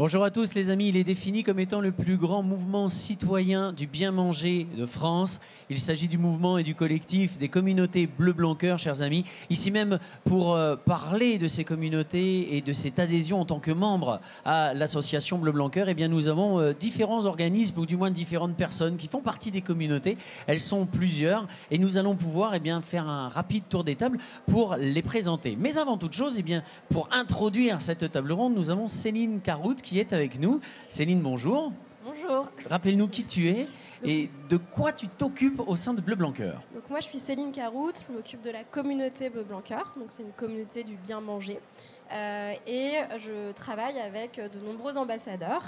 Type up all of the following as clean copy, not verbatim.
Bonjour à tous les amis, il est défini comme étant le plus grand mouvement citoyen du bien manger de France. Il s'agit du mouvement et du collectif des communautés Bleu Blanc Cœur, chers amis. Ici même pour parler de ces communautés et de cette adhésion en tant que membre à l'association Bleu Blanc Cœur, eh bien nous avons différents organismes ou du moins différentes personnes qui font partie des communautés. Elles sont plusieurs et nous allons pouvoir faire un rapide tour des tables pour les présenter. Mais avant toute chose, pour introduire cette table ronde, nous avons Céline Caroute qui est avec nous. Céline, bonjour. Bonjour. Rappelle-nous qui tu es et de quoi tu t'occupes au sein de Bleu Blanc Cœur. Donc moi je suis Céline Caroute, je m'occupe de la communauté Bleu Blanc Cœur, donc c'est une communauté du bien manger. Et je travaille avec de nombreux ambassadeurs.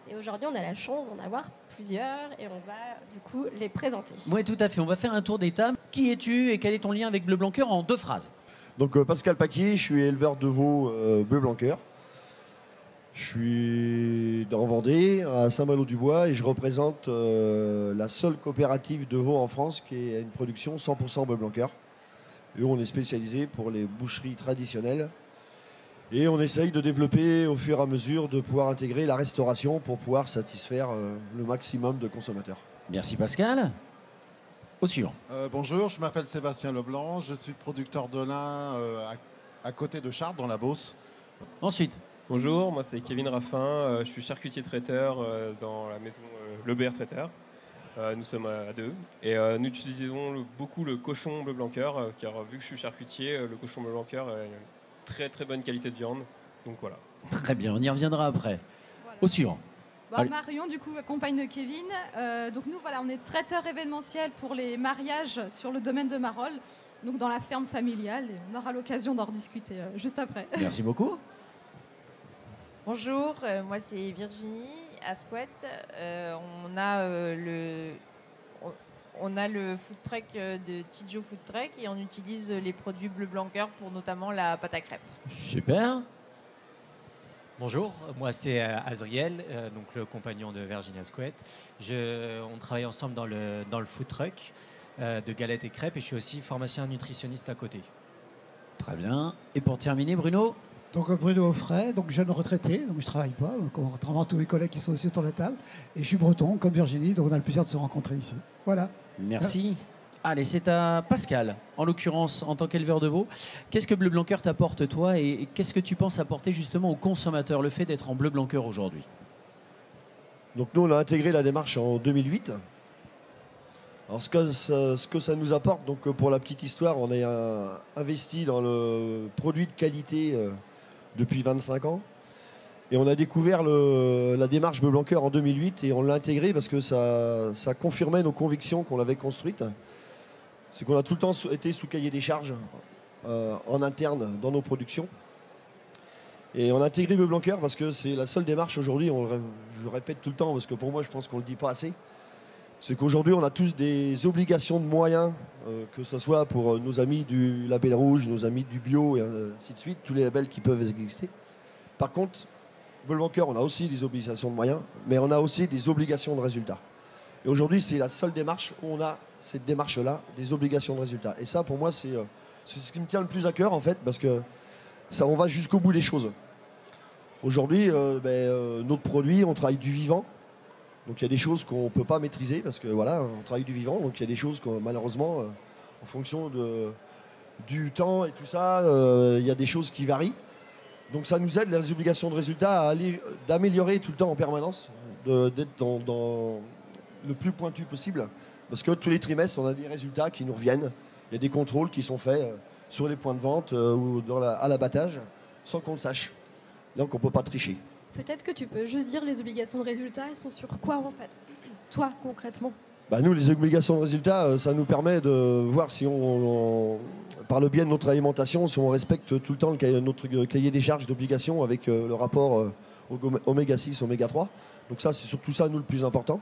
Et aujourd'hui on a la chance d'en avoir plusieurs et on va du coup les présenter. Oui, tout à fait. On va faire un tour des tables. Qui es-tu et quel est ton lien avec Bleu Blanc Cœur en 2 phrases? Donc Pascal Paquier, je suis éleveur de veaux Bleu Blanc Cœur. Je suis dans Vendée, à Saint-Malo-du-Bois, et je représente la seule coopérative de veaux en France qui est une production 100% Bleu Blanc Cœur. Et on est spécialisé pour les boucheries traditionnelles. Et on essaye de développer au fur et à mesure de pouvoir intégrer la restauration pour pouvoir satisfaire le maximum de consommateurs. Merci Pascal. Au suivant. Bonjour, je m'appelle Sébastien Leblanc, je suis producteur de lin à côté de Chartres, dans la Beauce. Ensuite. Bonjour, moi c'est Kevin Raffin, je suis charcutier traiteur dans la maison Le Béer Traiteur. Nous sommes à 2 et nous utilisons beaucoup le cochon Bleu Blanc Cœur, car vu que je suis charcutier, le cochon Bleu Blanc Cœur a une très très bonne qualité de viande. Donc voilà. Très bien, on y reviendra après. Voilà. Au suivant. Marion, du coup, compagne de Kevin. Donc nous, voilà, on est traiteur événementiel pour les mariages sur le domaine de Marolles, donc dans la ferme familiale. Et on aura l'occasion d'en rediscuter juste après. Merci beaucoup. Bonjour, moi c'est Virginie Asquette. On a le food truck de Tidjo Food Truck et on utilise les produits Bleu Blanc Cœur pour notamment la pâte à crêpes. Super. Bonjour, moi c'est Azriel, donc le compagnon de Virginie Asquette. On travaille ensemble dans le food truck de galettes et crêpes et je suis aussi pharmacien nutritionniste à côté. Très bien. Et pour terminer, Bruno? Donc Bruno Offray, donc jeune retraité, donc je ne travaille pas, contrairement à tous mes collègues qui sont aussi autour de la table. Et je suis breton, comme Virginie, donc on a le plaisir de se rencontrer ici. Voilà. Merci. Allez, c'est à Pascal, en l'occurrence, en tant qu'éleveur de veaux. Qu'est-ce que Bleu Blanc Cœur t'apporte, toi, et qu'est-ce que tu penses apporter justement aux consommateurs, le fait d'être en Bleu Blanc Cœur aujourd'hui? Donc nous, on a intégré la démarche en 2008. Alors ce que ça nous apporte, donc pour la petite histoire, on a investi dans le produit de qualité depuis 25 ans. Et on a découvert la démarche Bleu Blanc Cœur en 2008 et on l'a intégré parce que ça confirmait nos convictions qu'on avait construites. C'est qu'on a tout le temps été sous cahier des charges en interne dans nos productions. Et on a intégré Bleu Blanc Cœur parce que c'est la seule démarche aujourd'hui, je le répète tout le temps parce que pour moi je pense qu'on ne le dit pas assez, c'est qu'aujourd'hui on a tous des obligations de moyens, que ce soit pour nos amis du Label Rouge, nos amis du Bio et ainsi de suite, tous les labels qui peuvent exister. Par contre, Bleu Blanc Cœur, on a aussi des obligations de moyens, mais on a aussi des obligations de résultats. Et aujourd'hui, c'est la seule démarche où on a cette démarche-là, des obligations de résultats. Et ça, pour moi, c'est ce qui me tient le plus à cœur, en fait, parce que ça, on va jusqu'au bout des choses. Aujourd'hui, notre produit, on travaille du vivant. Donc il y a des choses qu'on ne peut pas maîtriser, parce que voilà, on travaille du vivant. Donc il y a des choses que, malheureusement, en fonction du temps et tout ça, il y a des choses qui varient. Donc ça nous aide, les obligations de résultats, d'améliorer tout le temps en permanence, d'être dans le plus pointu possible. Parce que tous les trimestres, on a des résultats qui nous reviennent. Il y a des contrôles qui sont faits sur les points de vente ou à l'abattage, sans qu'on le sache. Donc on ne peut pas tricher. Peut-être que tu peux juste dire les obligations de résultat, elles sont sur quoi en fait? Toi, concrètement? Nous, les obligations de résultat, ça nous permet de voir si par le biais de notre alimentation, si on respecte tout le temps notre cahier des charges d'obligations avec le rapport oméga 6, oméga 3. Donc ça, c'est surtout ça, nous, le plus important.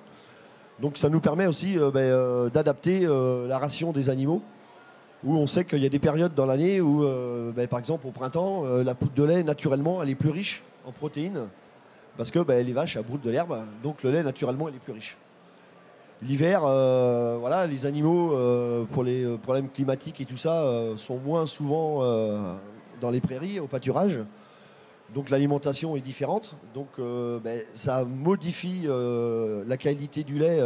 Donc ça nous permet aussi d'adapter la ration des animaux, où on sait qu'il y a des périodes dans l'année où, par exemple, au printemps, la poudre de lait, naturellement, elle est plus riche en protéines, parce que les vaches, elles broutent de l'herbe, donc le lait, naturellement, il est plus riche. L'hiver, les animaux, pour les problèmes climatiques et tout ça, sont moins souvent dans les prairies, au pâturage. Donc l'alimentation est différente. Donc ça modifie la qualité du lait.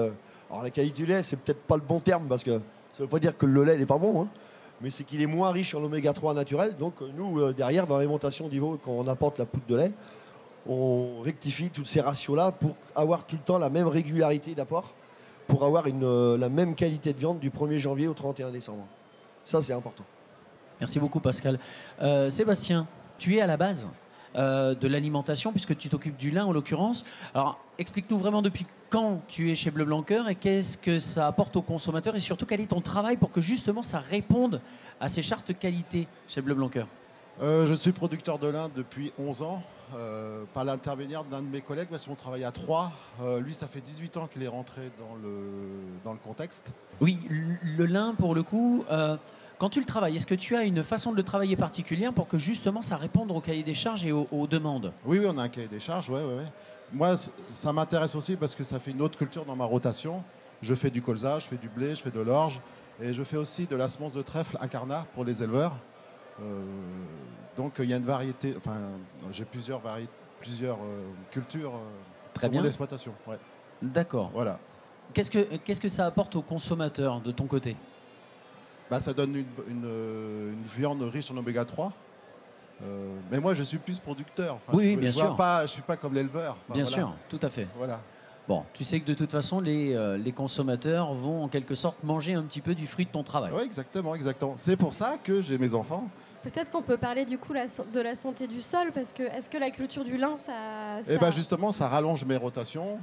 Alors la qualité du lait, c'est peut-être pas le bon terme parce que ça ne veut pas dire que le lait n'est pas bon, hein, mais c'est qu'il est moins riche en oméga 3 naturel. Donc nous, derrière, dans l'alimentation d'Ivo, quand on apporte la poudre de lait, on rectifie toutes ces ratios-là pour avoir tout le temps la même régularité d'apport, pour avoir la même qualité de viande du 1er janvier au 31 décembre. Ça, c'est important. Merci beaucoup, Pascal. Sébastien, tu es à la base de l'alimentation, puisque tu t'occupes du lin en l'occurrence. Alors, explique-nous vraiment depuis quand tu es chez Bleu Blanc Cœur et qu'est-ce que ça apporte aux consommateurs et surtout quel est ton travail pour que justement ça réponde à ces chartes qualité chez Bleu Blanc Cœur. Je suis producteur de lin depuis 11 ans, par l'intermédiaire d'un de mes collègues, parce qu'on travaille à 3. Lui, ça fait 18 ans qu'il est rentré dans le contexte. Oui, le lin, pour le coup, quand tu le travailles, est-ce que tu as une façon de le travailler particulière pour que justement ça réponde au cahier des charges et aux demandes? Oui, on a un cahier des charges, ouais. Moi, ça m'intéresse aussi parce que ça fait une autre culture dans ma rotation. Je fais du colza, je fais du blé, je fais de l'orge et je fais aussi de la semence de trèfle incarnat pour les éleveurs. Donc il y a une variété, enfin j'ai plusieurs cultures Très sur bien. mon exploitation. Ouais. D'accord. Voilà. Qu'est-ce que ça apporte aux consommateurs de ton côté? Ça donne une viande riche en oméga 3. Mais moi je suis plus producteur. Enfin, Oui, je bien sûr. Je suis pas comme l'éleveur. Enfin, Bien voilà. sûr, tout à fait. Voilà. Bon, tu sais que de toute façon, les consommateurs vont en quelque sorte manger un petit peu du fruit de ton travail. Oui, exactement. C'est pour ça que j'ai mes enfants. Peut-être qu'on peut parler du coup de la santé du sol, parce que est-ce que la culture du lin, Justement, ça rallonge mes rotations.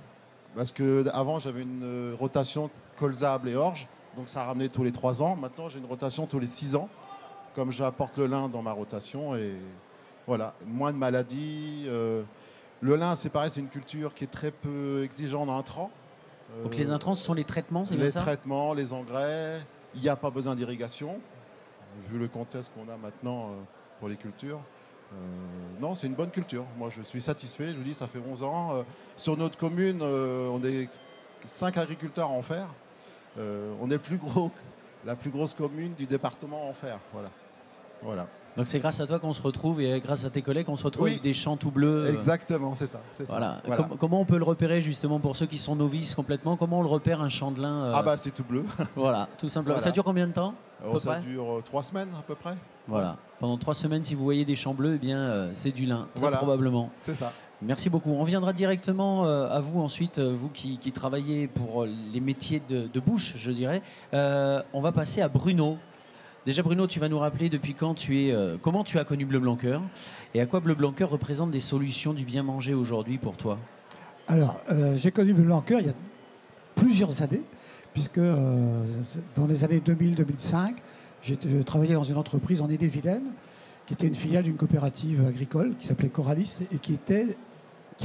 Parce qu'avant, j'avais une rotation colza, blé, orge. Donc ça ramenait tous les 3 ans. Maintenant, j'ai une rotation tous les 6 ans. Comme j'apporte le lin dans ma rotation. Et voilà, moins de maladies. Le lin, c'est pareil, c'est une culture qui est très peu exigeante en intrants. Donc les intrants, ce sont les traitements, c'est bien Les ça? traitements, les engrais. Il n'y a pas besoin d'irrigation, vu le contexte qu'on a maintenant pour les cultures. Non, c'est une bonne culture. Moi, je suis satisfait. Je vous dis, ça fait 11 ans. Sur notre commune, on est 5 agriculteurs à en faire. On est la plus grosse commune du département à en faire. Voilà. Donc c'est grâce à toi qu'on se retrouve et grâce à tes collègues qu'on se retrouve avec des champs tout bleus. Exactement, c'est ça. Voilà. Voilà. Comment on peut le repérer justement pour ceux qui sont novices complètement? Comment on le repère un champ de lin C'est tout bleu. Voilà, tout simplement. Voilà. Ça dure combien de temps à peu Ça près dure 3 semaines à peu près. Voilà. Pendant 3 semaines, si vous voyez des champs bleus, eh bien c'est du lin, très probablement. C'est ça. Merci beaucoup. On viendra directement à vous ensuite, vous qui travaillez pour les métiers de bouche, je dirais. On va passer à Bruno. Déjà Bruno, tu vas nous rappeler depuis quand comment tu as connu Bleu Blanc Cœur et à quoi Bleu Blanc Cœur représente des solutions du bien manger aujourd'hui pour toi. Alors, j'ai connu Bleu Blanc Cœur il y a plusieurs années, puisque dans les années 2000-2005, je travaillais dans une entreprise en Ille-et-Vilaine, qui était une filiale d'une coopérative agricole qui s'appelait Coralis et qui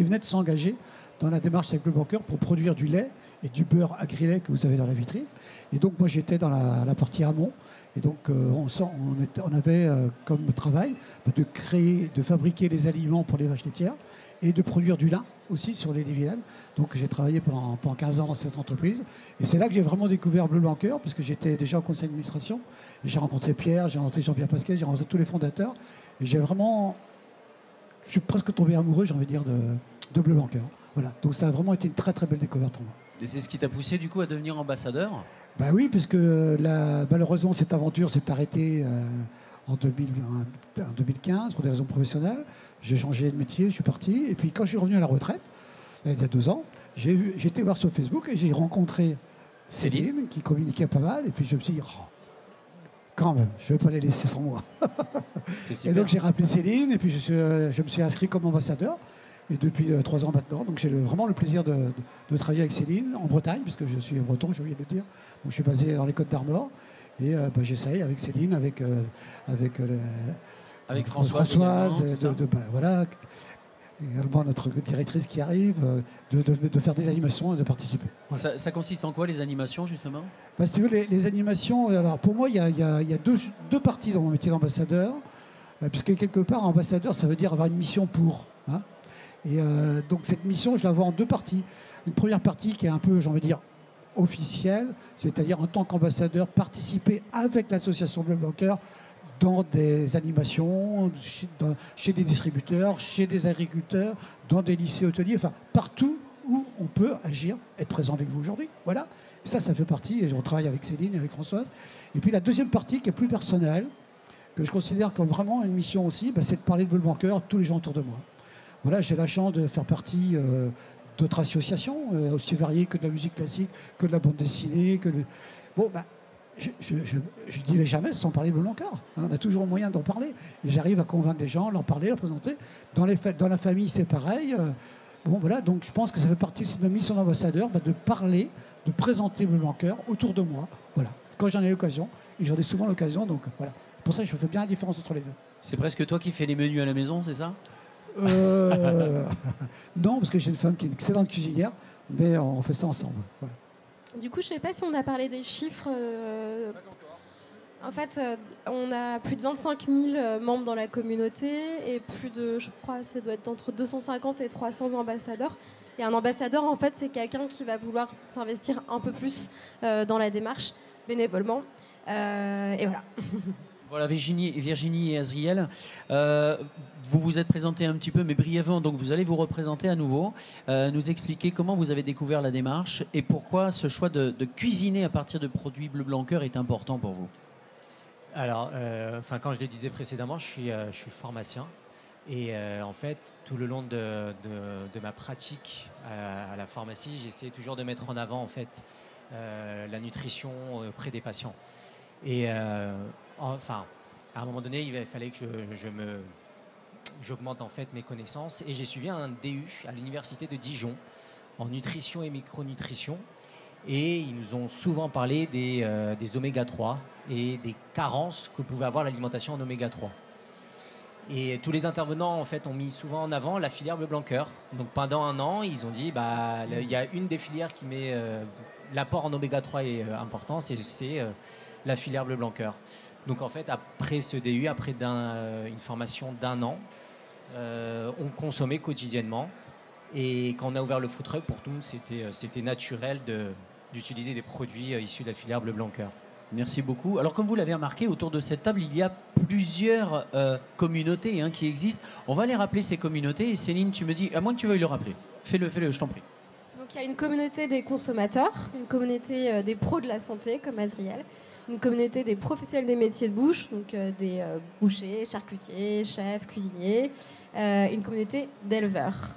venait de s'engager dans la démarche avec Bleu Blanc Cœur pour produire du lait et du beurre agri-lait que vous avez dans la vitrine. Et donc moi j'étais dans la partie amont. Et donc on avait comme travail de fabriquer les aliments pour les vaches laitières et de produire du lin aussi sur l'Ille-et-Vilaine. Donc j'ai travaillé pendant 15 ans dans cette entreprise. Et c'est là que j'ai vraiment découvert Bleu Blanc Cœur, puisque j'étais déjà au conseil d'administration. Et j'ai rencontré Pierre, j'ai rencontré Jean-Pierre Pasquet, j'ai rencontré tous les fondateurs. Et je suis presque tombé amoureux, j'ai envie de dire, de Bleu Blanc Cœur. Voilà. Donc ça a vraiment été une très très belle découverte pour moi. Et c'est ce qui t'a poussé du coup à devenir ambassadeur? Bah oui, puisque malheureusement cette aventure s'est arrêtée en 2015 pour des raisons professionnelles. J'ai changé de métier, je suis parti. Et puis quand je suis revenu à la retraite, il y a 2 ans, j'ai été voir sur Facebook et j'ai rencontré Céline qui communiquait pas mal. Et puis je me suis dit, quand même, je ne vais pas les laisser sans moi. Et donc j'ai rappelé Céline et puis je me suis inscrit comme ambassadeur. Et depuis 3 ans maintenant, donc j'ai vraiment le plaisir de travailler avec Céline en Bretagne, puisque je suis breton, j'ai oublié de le dire. Donc je suis basé dans les Côtes d'Armor. Et j'essaye avec Céline, avec Françoise, voilà, également notre directrice qui arrive, de faire des animations et de participer. Voilà. Ça consiste en quoi les animations justement? Si tu veux, les animations, alors pour moi il y a deux parties dans mon métier d'ambassadeur, puisque quelque part ambassadeur ça veut dire avoir une mission pour. Hein. Et donc cette mission, je la vois en 2 parties. Une première partie qui est un peu, j'ai envie de dire, officielle, c'est-à-dire en tant qu'ambassadeur, participer avec l'association Bleu Blanc Cœur dans des animations, chez des distributeurs, chez des agriculteurs, dans des lycées hôteliers, enfin partout où on peut agir, être présent avec vous aujourd'hui. Voilà. Et ça fait partie, et on travaille avec Céline et avec Françoise. Et puis la deuxième partie qui est plus personnelle, que je considère comme vraiment une mission aussi, c'est de parler de Bleu Blanc Cœur à tous les gens autour de moi. Voilà, j'ai la chance de faire partie d'autres associations, aussi variées que de la musique classique, que de la bande dessinée, Bon, je ne dirai jamais sans parler de Bleu Blanc Cœur. On a toujours moyen d'en parler. Et j'arrive à convaincre les gens, leur parler, leur présenter. Dans la famille, c'est pareil. Bon, voilà, donc je pense que ça fait partie de ma mission d'ambassadeur, de parler, de présenter Bleu Blanc Cœur autour de moi. Voilà, quand j'en ai l'occasion, et j'en ai souvent l'occasion, donc voilà. Pour ça, je fais bien la différence entre les deux. C'est presque toi qui fais les menus à la maison, c'est ça? Non, parce que j'ai une femme qui est une excellente cuisinière, mais on fait ça ensemble. Ouais. Du coup, je ne sais pas si on a parlé des chiffres. En fait, on a plus de 25 000 membres dans la communauté et plus de, je crois, ça doit être entre 250 et 300 ambassadeurs. Et un ambassadeur, en fait, c'est quelqu'un qui va vouloir s'investir un peu plus dans la démarche, bénévolement. Et voilà. Voilà, Virginie et Azriel, vous vous êtes présenté un petit peu, mais brièvement, donc vous allez vous représenter à nouveau, nous expliquer comment vous avez découvert la démarche et pourquoi ce choix de cuisiner à partir de produits Bleu Blanc Cœur est important pour vous. Alors, quand je le disais précédemment, je suis pharmacien et en fait, tout le long de ma pratique à la pharmacie, j'essayais toujours de mettre en avant en fait la nutrition auprès des patients. Et à un moment donné, il fallait que j'augmente en fait mes connaissances et j'ai suivi un DU à l'université de Dijon en nutrition et micronutrition. Et ils nous ont souvent parlé des oméga 3 et des carences que pouvait avoir l'alimentation en oméga 3. Et tous les intervenants en fait ont mis souvent en avant la filière Bleu Blanc Cœur. Donc pendant un an, ils ont dit il y a une des filières qui met l'apport en oméga 3 est important, c'est la filière Bleu Blanc Cœur. Donc en fait, après ce DU, après une formation d'un an, on consommait quotidiennement. Et quand on a ouvert le food truck, pour nous, c'était naturel d'utiliser des produits issus de la filière Bleu Blanc Cœur. Merci beaucoup. Alors comme vous l'avez remarqué, autour de cette table, il y a plusieurs communautés qui existent. On va les rappeler, ces communautés. Et Céline, tu me dis, à moins que tu veuilles le rappeler. Fais-le, je t'en prie. Donc il y a une communauté des consommateurs, une communauté des pros de la santé, comme Azriel, une communauté des professionnels des métiers de bouche, donc des bouchers, charcutiers, chefs, cuisiniers, une communauté d'éleveurs.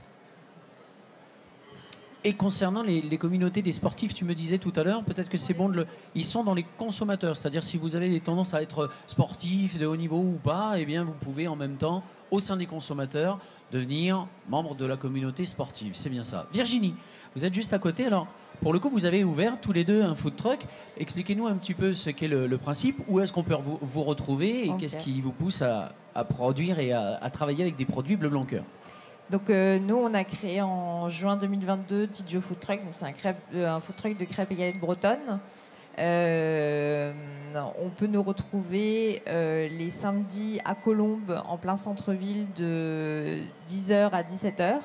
Et concernant les communautés des sportifs, tu me disais tout à l'heure, peut-être que c'est bon ils sont dans les consommateurs, c'est-à-dire si vous avez des tendances à être sportif, de haut niveau ou pas, eh bien vous pouvez en même temps, au sein des consommateurs, devenir membre de la communauté sportive. C'est bien ça. Virginie, vous êtes juste à côté, alors pour le coup vous avez ouvert tous les deux un food truck. Expliquez-nous un petit peu ce qu'est le principe, où est-ce qu'on peut vous retrouver et qu'est-ce qui vous pousse à produire et à travailler avec des produits Bleu Blanc Cœur. Donc nous, on a créé en juin 2022 Tidjo Food Truck. Donc c'est un food truck de crêpes et galettes bretonnes. On peut nous retrouver les samedis à Colombes, en plein centre-ville, de 10h à 17h.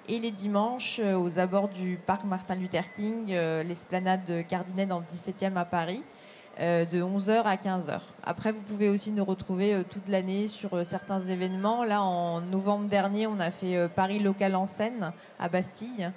Et les dimanches, aux abords du parc Martin Luther King, l'esplanade Cardinet dans le 17e à Paris, de 11h à 15h. Après, vous pouvez aussi nous retrouver toute l'année sur certains événements. Là, en novembre dernier, on a fait Paris Local en scène à Bastille.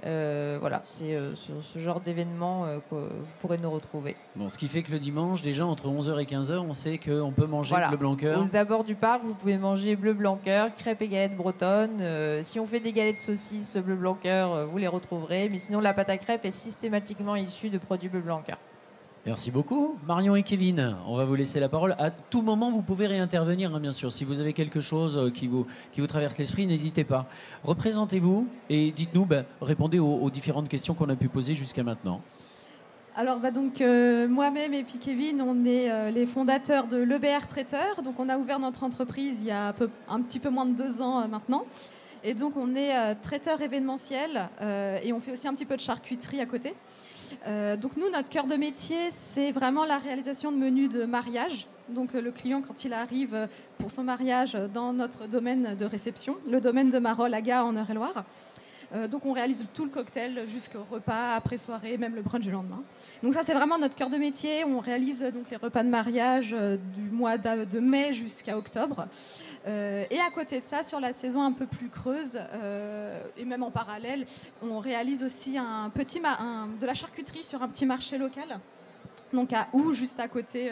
Voilà, c'est ce genre d'événement que vous pourrez nous retrouver. Bon, ce qui fait que le dimanche, déjà entre 11h et 15h, on sait qu'on peut manger Bleu Blanc Cœur. Aux abords du parc, vous pouvez manger Bleu Blanc Cœur, crêpes et galettes bretonnes. Si on fait des galettes saucisses Bleu Blanc Cœur, vous les retrouverez. Mais sinon, la pâte à crêpes est systématiquement issue de produits Bleu Blanc Cœur. Merci beaucoup. Marion et Kevin, on va vous laisser la parole. À tout moment, vous pouvez réintervenir, bien sûr. Si vous avez quelque chose qui vous traverse l'esprit, n'hésitez pas. Représentez-vous et dites-nous, répondez aux différentes questions qu'on a pu poser jusqu'à maintenant. Alors moi-même et puis Kevin, on est les fondateurs de l'EBR Traiteur. Donc on a ouvert notre entreprise il y a un petit peu moins de 2 ans maintenant. Et donc on est traiteur événementiel et on fait aussi un petit peu de charcuterie à côté. Donc nous, notre cœur de métier, c'est vraiment la réalisation de menus de mariage. Donc le client, quand il arrive pour son mariage dans notre domaine de réception, le domaine de Marolles à Gare en Eure-et-Loire, Donc on réalise tout le cocktail jusqu'au repas, après soirée, même le brunch du lendemain. Donc ça c'est vraiment notre cœur de métier. On réalise donc les repas de mariage du mois de mai jusqu'à octobre. Et à côté de ça, sur la saison un peu plus creuse, et même en parallèle, on réalise aussi de la charcuterie sur un petit marché local. Donc à Hou, juste à côté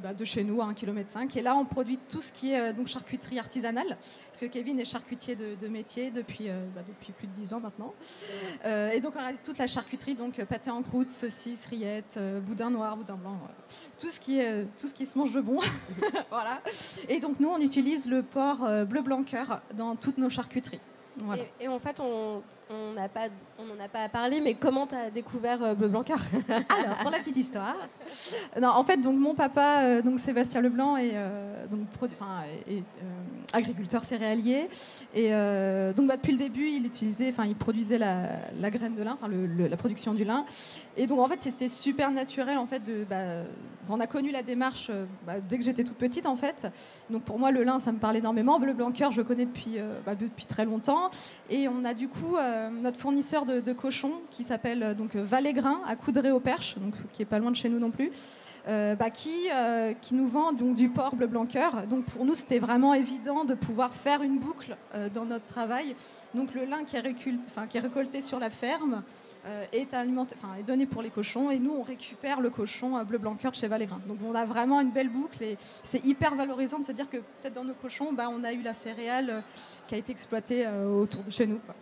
de chez nous, à 1,5 km. Et là, on produit tout ce qui est donc charcuterie artisanale, parce que Kevin est charcutier de métier depuis plus de 10 ans maintenant. Et donc on réalise toute la charcuterie, donc pâté en croûte, saucisses, rillettes, boudin noir, boudin blanc, tout ce qui se mange de bon. Voilà. Et donc nous, on utilise le porc bleu blanc cœur dans toutes nos charcuteries. Voilà. Et en fait, on n'en a pas à parler, mais comment tu as découvert Bleu Blanc Cœur? Alors, pour la petite histoire, non, en fait, donc, mon papa, donc Sébastien Leblanc, est agriculteur céréalier. Et donc, depuis le début, il produisait la graine de lin, la production du lin. Et donc, en fait, c'était super naturel. En fait, on a connu la démarche dès que j'étais toute petite, en fait. Donc, pour moi, le lin, ça me parle énormément. Bleu Blanc Cœur, je le connais depuis très longtemps. Et on a du coup notre fournisseur de cochons qui s'appelle Valégrin à Coudray-au-Perche, donc qui est pas loin de chez nous non plus, qui nous vend donc du porc bleu blanc cœur. Donc pour nous c'était vraiment évident de pouvoir faire une boucle dans notre travail. Donc le lin qui est récolté sur la ferme est donné pour les cochons, et nous on récupère le cochon bleu blanc cœur chez Valégrin. Donc on a vraiment une belle boucle, et c'est hyper valorisant de se dire que peut-être dans nos cochons on a eu la céréale qui a été exploitée autour de chez nous, quoi.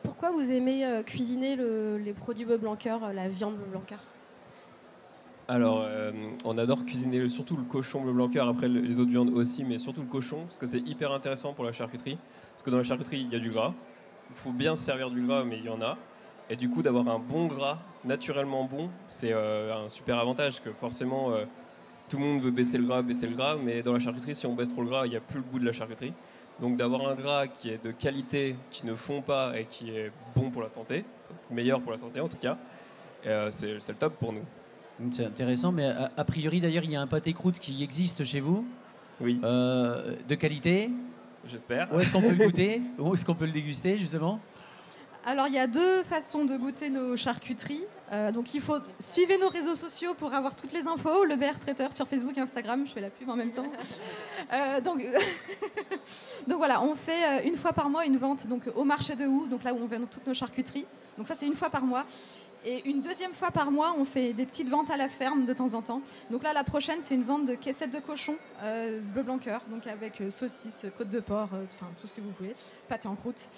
Pourquoi vous aimez cuisiner les produits bleu blanc cœur, la viande bleu blanc cœur? Alors, on adore cuisiner surtout le cochon bleu blanc cœur, après les autres viandes aussi, mais surtout le cochon, parce que c'est hyper intéressant pour la charcuterie. Parce que dans la charcuterie, il y a du gras. Il faut bien se servir du gras, mais il y en a. Et du coup, d'avoir un bon gras, naturellement bon, c'est un super avantage, que forcément, tout le monde veut baisser le gras, mais dans la charcuterie, si on baisse trop le gras, il n'y a plus le goût de la charcuterie. Donc d'avoir un gras qui est de qualité, qui ne fond pas et qui est bon pour la santé, meilleur pour la santé en tout cas, c'est le top pour nous. C'est intéressant, mais a priori d'ailleurs il y a un pâté croûte qui existe chez vous. Oui. De qualité. J'espère. Où est-ce qu'on peut le goûter? Où est-ce qu'on peut le déguster justement? Alors, il y a deux façons de goûter nos charcuteries. Donc, il faut suivre nos réseaux sociaux pour avoir toutes les infos. Le BR Traiteur sur Facebook et Instagram. Je fais la pub en même temps. Donc voilà, on fait une fois par mois une vente au marché de Hou, donc là où on vend toutes nos charcuteries. Donc ça, c'est une fois par mois. Et une deuxième fois par mois, on fait des petites ventes à la ferme de temps en temps. Donc là, la prochaine, c'est une vente de caissettes de cochon, bleu blanc cœur, donc avec saucisses, côte de porc, tout ce que vous voulez, pâté en croûte.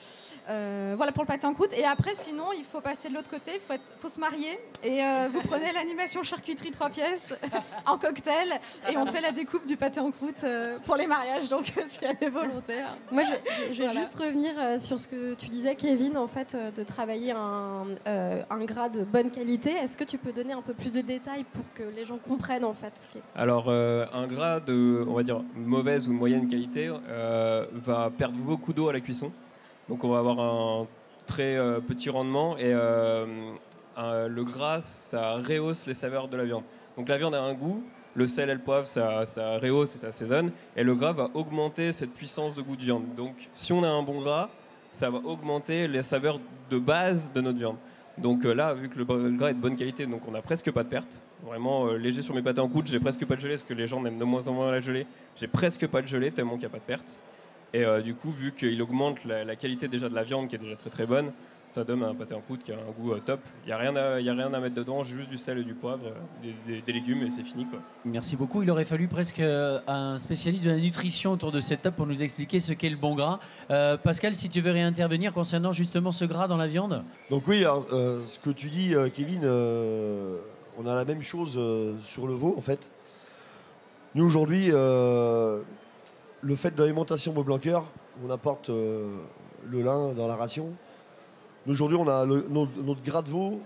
Voilà pour le pâté en croûte. Et après, sinon, il faut passer de l'autre côté, il faut se marier. Et vous prenez l'animation charcuterie 3 pièces en cocktail, et on fait la découpe du pâté en croûte pour les mariages, donc s'il y a des volontaires. Moi, je vais juste revenir sur ce que tu disais, Kevin, en fait, de travailler un gras de bonne qualité. Est-ce que tu peux donner un peu plus de détails pour que les gens comprennent en fait ce qui est... Alors, un gras de, on va dire, mauvaise ou moyenne qualité va perdre beaucoup d'eau à la cuisson. Donc, on va avoir un très petit rendement, et le gras, ça rehausse les saveurs de la viande. Donc, la viande a un goût, le sel et le poivre, ça rehausse et ça assaisonne, et le gras va augmenter cette puissance de goût de viande. Donc, si on a un bon gras, ça va augmenter les saveurs de base de notre viande. Donc là, vu que le gras est de bonne qualité, donc on n'a presque pas de perte. Vraiment léger sur mes pâtés en croûte, j'ai presque pas de gelée, parce que les gens aiment de moins en moins la gelée. J'ai presque pas de gelée, tellement qu'il n'y a pas de perte. Et du coup, vu qu'il augmente la qualité déjà de la viande, qui est déjà très très bonne, ça donne un pâté en croûte qui a un goût top. Il n'y a rien à mettre dedans, juste du sel et du poivre, des légumes, et c'est fini, quoi. Merci beaucoup. Il aurait fallu presque un spécialiste de la nutrition autour de cette table pour nous expliquer ce qu'est le bon gras. Pascal, si tu veux réintervenir concernant justement ce gras dans la viande. Donc oui, alors, ce que tu dis, Kevin, on a la même chose sur le veau, en fait. Nous, aujourd'hui, le fait de l'alimentation bleu blanc cœur, on apporte le lin dans la ration. Aujourd'hui, on a notre gras de veau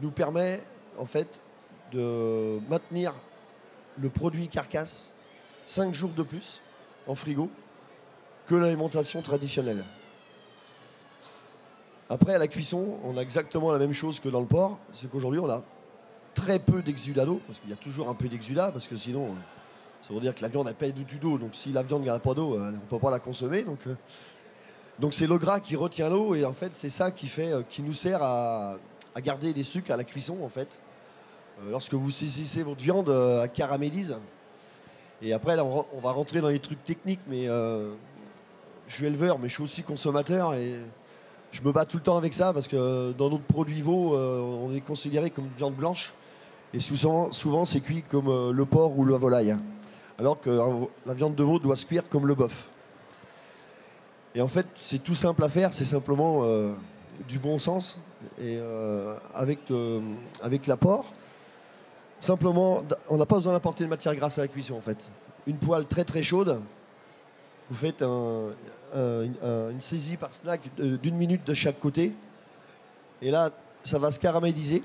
nous permet en fait de maintenir le produit carcasse 5 jours de plus en frigo que l'alimentation traditionnelle. Après, à la cuisson, on a exactement la même chose que dans le porc. C'est qu'aujourd'hui, on a très peu d'exudat d'eau, parce qu'il y a toujours un peu d'exudat, parce que sinon, ça veut dire que la viande n'a pas du tout d'eau. Donc si la viande n'a pas d'eau, on ne peut pas la consommer. Donc Donc c'est le gras qui retient l'eau et en fait c'est ça qui nous sert à garder les sucres à la cuisson en fait. Lorsque vous saisissez votre viande, elle caramélise. Et après là, on va rentrer dans les trucs techniques, mais je suis éleveur, mais je suis aussi consommateur et je me bats tout le temps avec ça parce que dans notre produit veau, on est considéré comme une viande blanche et souvent c'est cuit comme le porc ou la volaille. Alors que la viande de veau doit se cuire comme le bœuf. Et en fait, c'est tout simple à faire, c'est simplement du bon sens et avec l'apport. Simplement, on n'a pas besoin d'apporter de matière grasse à la cuisson en fait. Une poêle très très chaude, vous faites une saisie par snack d'1 minute de chaque côté. Et là, ça va se caraméliser.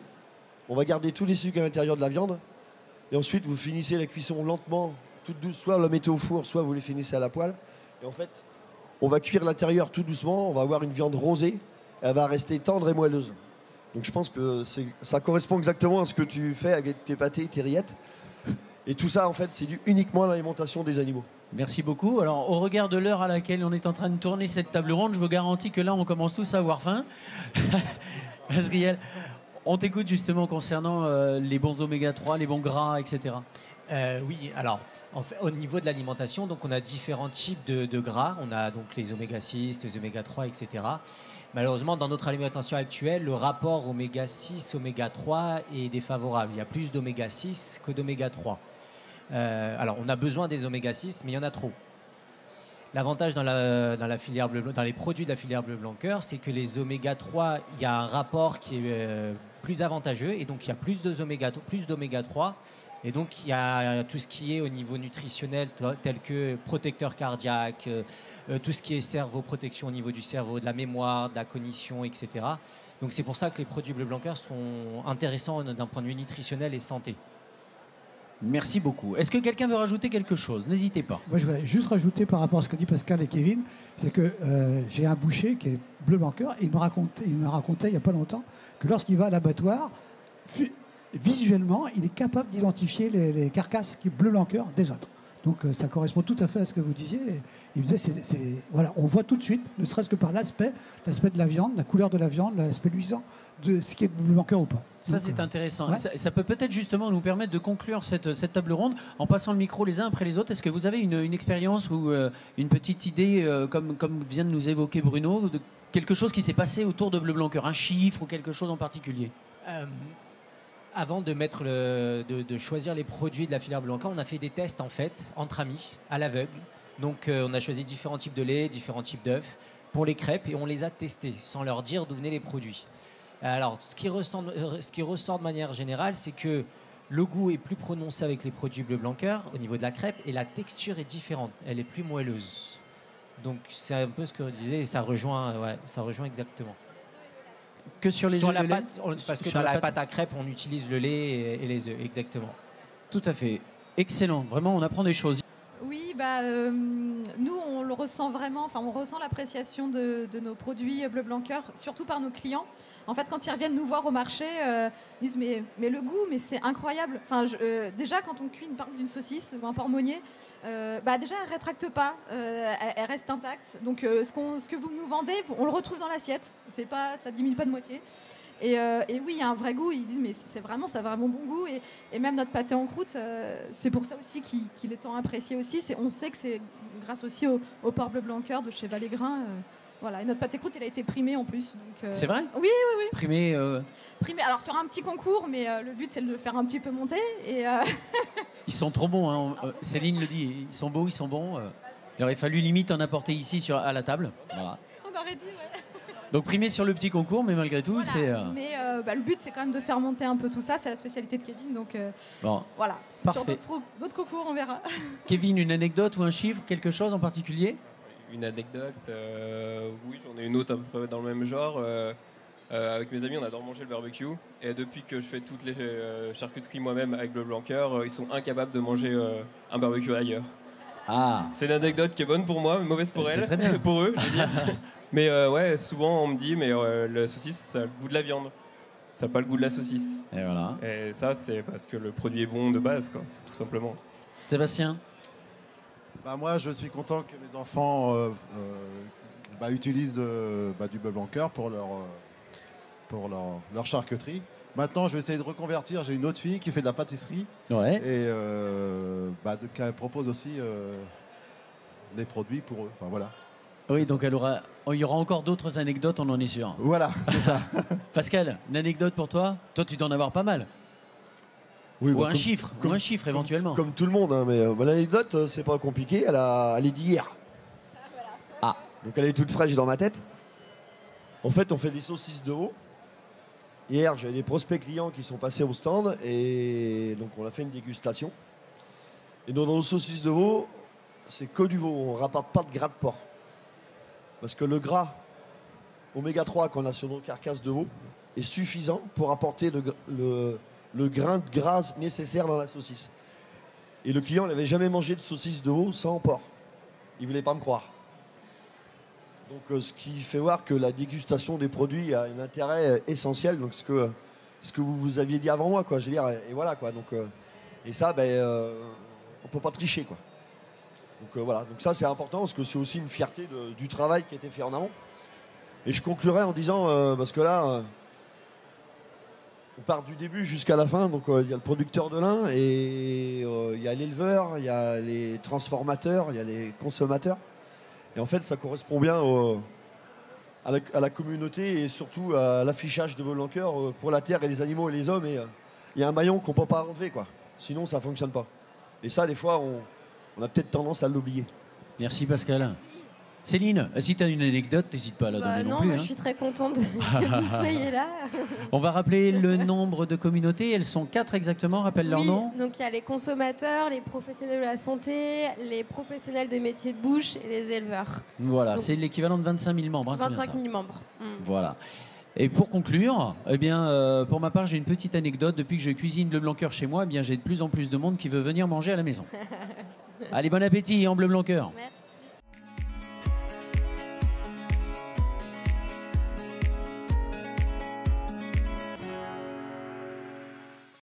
On va garder tous les sucres à l'intérieur de la viande. Et ensuite, vous finissez la cuisson lentement, toute douce. Soit vous la mettez au four, soit vous les finissez à la poêle. Et en fait, on va cuire l'intérieur tout doucement. On va avoir une viande rosée. Elle va rester tendre et moelleuse. Donc je pense que ça correspond exactement à ce que tu fais avec tes pâtés, tes rillettes. Et tout ça, en fait, c'est dû uniquement à l'alimentation des animaux. Merci beaucoup. Alors, au regard de l'heure à laquelle on est en train de tourner cette table ronde, je vous garantis que là, on commence tous à avoir faim. Azriel, on t'écoute justement concernant les bons oméga 3, les bons gras, etc. Oui, alors, en fait, au niveau de l'alimentation, donc on a différents types de gras. On a donc les oméga 6, les oméga 3, etc. Malheureusement, dans notre alimentation actuelle, le rapport oméga 6, oméga 3 est défavorable. Il y a plus d'oméga 6 que d'oméga 3. Alors, on a besoin des oméga 6, mais il y en a trop. L'avantage dans la filière bleu, dans les produits de la filière bleu blanc cœur, c'est que les oméga 3, il y a un rapport qui est plus avantageux, et donc il y a plus d'oméga 3. Et donc, il y a tout ce qui est au niveau nutritionnel, tel que protecteur cardiaque, tout ce qui est cerveau-protection au niveau du cerveau, de la mémoire, de la cognition, etc. Donc, c'est pour ça que les produits bleu blanc cœur sont intéressants d'un point de vue nutritionnel et santé. Merci beaucoup. Est-ce que quelqu'un veut rajouter quelque chose? N'hésitez pas. Moi, je voudrais juste rajouter par rapport à ce qu'a dit Pascal et Kevin, c'est que j'ai un boucher qui est bleu blanc cœur et il me racontait il n'y a pas longtemps que lorsqu'il va à l'abattoir, visuellement, il est capable d'identifier les carcasses qui bleu blanc cœur des autres. Donc ça correspond tout à fait à ce que vous disiez. Et il me disait, voilà, on voit tout de suite, ne serait-ce que par l'aspect de la viande, la couleur de la viande, l'aspect luisant, de ce qui est bleu blanc cœur ou pas. Ça, donc, c'est intéressant. Ouais. Ça peut peut-être justement nous permettre de conclure cette table ronde en passant le micro les uns après les autres. Est-ce que vous avez une expérience ou une petite idée, comme vient de nous évoquer Bruno, de quelque chose qui s'est passé autour de bleu blanc cœur, un chiffre ou quelque chose en particulier? Avant de choisir les produits de la filière bleu blanc cœur, on a fait des tests en fait entre amis à l'aveugle. Donc on a choisi différents types de lait, différents types d'œufs pour les crêpes et on les a testés sans leur dire d'où venaient les produits. Alors ce qui ressort de manière générale, c'est que le goût est plus prononcé avec les produits bleu blanc cœur au niveau de la crêpe et la texture est différente, elle est plus moelleuse. Donc c'est un peu ce que je disais et ça rejoint exactement. Que sur les œufs, pâte, parce que dans la pâte à crêpes, on utilise le lait et les œufs, exactement. Tout à fait. Excellent. Vraiment, on apprend des choses. Oui, nous, on le ressent vraiment, on ressent l'appréciation de nos produits bleu blanc cœur, surtout par nos clients. En fait, quand ils reviennent nous voir au marché, ils disent mais le goût, mais c'est incroyable. Déjà, quand on cuit d'une saucisse ou un porc meunier, déjà, elle ne rétracte pas, elle reste intacte. Donc, ce que vous nous vendez, on le retrouve dans l'assiette. Ça ne diminue pas de moitié. Et oui, il y a un vrai goût. Ils disent mais ça a vraiment bon goût. Et même notre pâté en croûte, c'est pour ça aussi qu'il est tant apprécié aussi. On sait que c'est grâce aussi au porc bleu blanc cœur de chez Valégrin. Voilà, et notre pâté croûte, il a été primé en plus. C'est vrai? Oui. Primé. Alors sur un petit concours, mais le but c'est de le faire un petit peu monter. Et Ils sont trop bons, hein. Céline le dit. Ils sont beaux, ils sont bons. Il aurait fallu limite en apporter ici à la table. Voilà. On aurait dit, ouais. Donc primé sur le petit concours, mais malgré tout, voilà. c'est. Mais le but c'est quand même de faire monter un peu tout ça. C'est la spécialité de Kevin, donc Bon. voilà. Parfait. Sur d'autres concours, on verra. Kevin, une anecdote ou un chiffre, quelque chose en particulier? Une anecdote, oui, j'en ai une autre à peu près dans le même genre. Avec mes amis, on adore manger le barbecue. Et depuis que je fais toutes les charcuteries moi-même avec bleu blanc cœur, ils sont incapables de manger un barbecue ailleurs. Ah. C'est une anecdote qui est bonne pour moi, mais mauvaise pour C'est elle, très bien. pour eux, je veux dire. Mais ouais, souvent on me dit, mais la saucisse, ça a le goût de la viande. Ça n'a pas le goût de la saucisse. Et voilà. Et ça, c'est parce que le produit est bon de base, quoi. C'est tout simplement. Sébastien? Bah, moi, je suis content que mes enfants utilisent du bœuf blanc cœur pour leur charcuterie. Maintenant, je vais essayer de reconvertir. J'ai une autre fille qui fait de la pâtisserie Ouais. et qui propose aussi des produits pour eux. Enfin, voilà. Oui, donc il y aura encore d'autres anecdotes, on en est sûr. Voilà, c'est ça. Pascal, une anecdote pour toi? Toi, tu dois en avoir pas mal. Oui, Ou bah, un chiffre, éventuellement. Comme tout le monde, hein, mais l'anecdote, c'est pas compliqué, elle est d'hier. Ah. Donc elle est toute fraîche dans ma tête. En fait, on fait des saucisses de veau. Hier, j'avais des prospects clients qui sont passés au stand et donc on a fait une dégustation. Et dans nos saucisses de veau, c'est que du veau, on ne rapporte pas de gras de porc. Parce que le gras oméga 3 qu'on a sur nos carcasses de veau est suffisant pour apporter le grain de gras nécessaire dans la saucisse. Et le client n'avait jamais mangé de saucisse de veau sans porc. Il ne voulait pas me croire. Donc ce qui fait voir que la dégustation des produits a un intérêt essentiel. Donc ce que vous aviez dit avant moi, quoi. Je veux dire, et voilà quoi. Donc et ça, on peut pas tricher, quoi. Donc voilà. Donc ça c'est important parce que c'est aussi une fierté du travail qui a été fait en amont. Et je conclurai en disant parce que là. On part du début jusqu'à la fin, donc il y a le producteur de lin, et il y a l'éleveur, il y a les transformateurs, il y a les consommateurs. Et en fait, ça correspond bien à la communauté et surtout à l'affichage de Blanqueur pour la terre et les animaux et les hommes. Et il y a un maillon qu'on ne peut pas enlever, quoi. Sinon, ça ne fonctionne pas. Et ça, des fois, on a peut-être tendance à l'oublier. Merci Pascal. Céline, si tu as une anecdote, n'hésite pas à la donner non plus. Je suis très contente que vous soyez là. On va rappeler le nombre de communautés. Elles sont 4 exactement, rappelle leur nom. Donc il y a les consommateurs, les professionnels de la santé, les professionnels des métiers de bouche et les éleveurs. Voilà, donc, c'est l'équivalent de 25 000 membres. 25 000 membres. Voilà. Et pour conclure, eh bien, pour ma part, j'ai une petite anecdote. Depuis que je cuisine le blanc cœur chez moi, eh bien, j'ai de plus en plus de monde qui veut venir manger à la maison. Allez, bon appétit en bleu blanc cœur. Merci.